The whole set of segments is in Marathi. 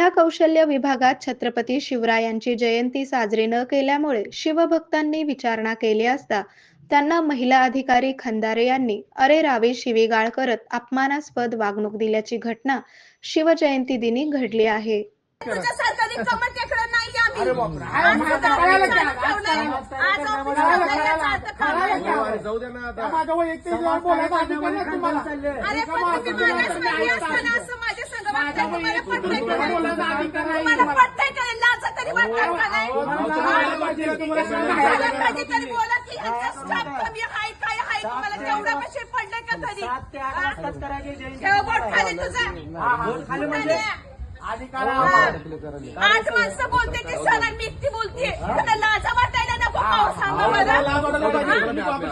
जिल्हा कौशल्य विभागात छत्रपती शिवरायांची जयंती साजरी न केल्यामुळे शिवभक्तांनी विचारणा केली असता त्यांना महिला अधिकारी खंदारे यांनी अरेरावी शिवीगाळ करत अपमानास्पद वागणूक दिल्याची घटना शिवजयंती दिनी घडली आहे. तुझ्यासारखं रिकामं टेकडं नाहीये आम्ही. आमचं गाव चालू ठेवलंय. आज ऑफिस ठेवलंय याचा अर्थ काय? अरे पण तुम्ही माझ्या स्नेही असताना असं माझ्या संग वागताय, तुम्हाला पटतंय का नाही? तुम्हाला पटतंय का नाही? लाजा तरी वाटतात का नाही? झालं कधीतरी बोला की ह्यांचा स्टाफ कमी हाय काय हाय, तुम्हाला तेवढं पैसे पडले का कधी? ठेव बोट खाली तुझा. आज माणसं बोलते ते सण मी एकटी बोलते, त्यांना लाजा वाटायला नको का? सांगा मला.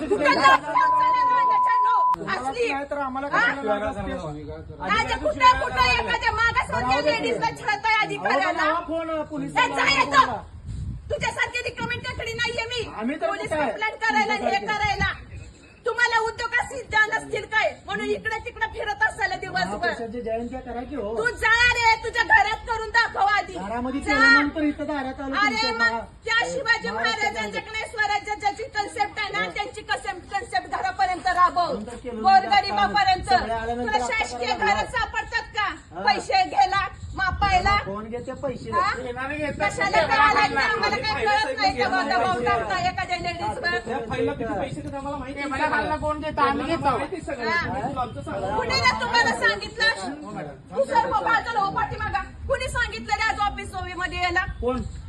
कुठं लाज लावताना राजाच्यानो असली राजा कुठं कुठं एखाद्या मागासवर्गीय लेडीजला छळताय अधिकाऱ्याला. त्यांचा येतं तुझ्यासारखी रिकामी टेकडी नाहीये मी. पोलीस कंप्लेंट करायला हे करायला तुम्हाला उद्योगात सिद्ध नसतील काय म्हणून इकडे तिकडे फिरत असाल दिवसभर. तू जा रे, तुझ्या घरात करून दाखव आधी. अरे मग त्या शिवाजी महाराजांच्याकडे स्वराज्याची कन्सेप्ट आहे ना, त्यांची कन्सेप्ट घरापर्यंत राबव, गोरगरिबापर्यंत. तुला शासकीय घरात सापडतात का पैसे घ्यायला मापायला? कशाला कळायला नाही आम्हाला? काय कळत नाही का? दबाव टाकता एखाद्या लेडीजवर. कुणी ना तुम्हाला सांगितलं? तू सर बाजूला हो पाठीमागा. कुणी सांगितलं रे आज ऑफिस मध्ये यायला?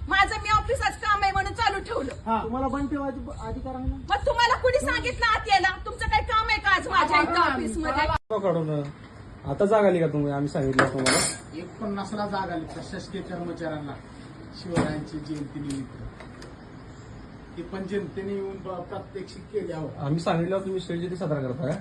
माझं मी ऑफिसच काम आहे म्हणून चालू ठेवलं. तुम्हाला बंद ठेवायचं अधिकार आहे ना? मग तुम्हाला कुणी सांगितलं आत यायला? तुमचं काही काम आहे का आज माझ्या इथं ऑफिस मध्ये? आता जाग आली का तुम्ही? आम्ही सांगितलं तुम्हाला 49ला जाग आली प्रशासकीय कर्मचाऱ्यांना शिवरायांची जयंती निमित्त. ती पण जनतेने येऊन प्रात्यक्षिक केल्यावर आम्ही सांगितलं तुम्ही शिवजयंती साजरा करता का?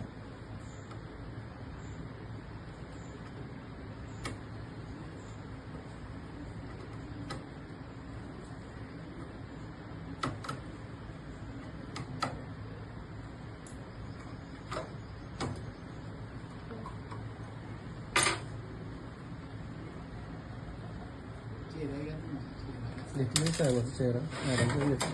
घेतली साहेबांचा चेहरा मॅडमचा घेतला.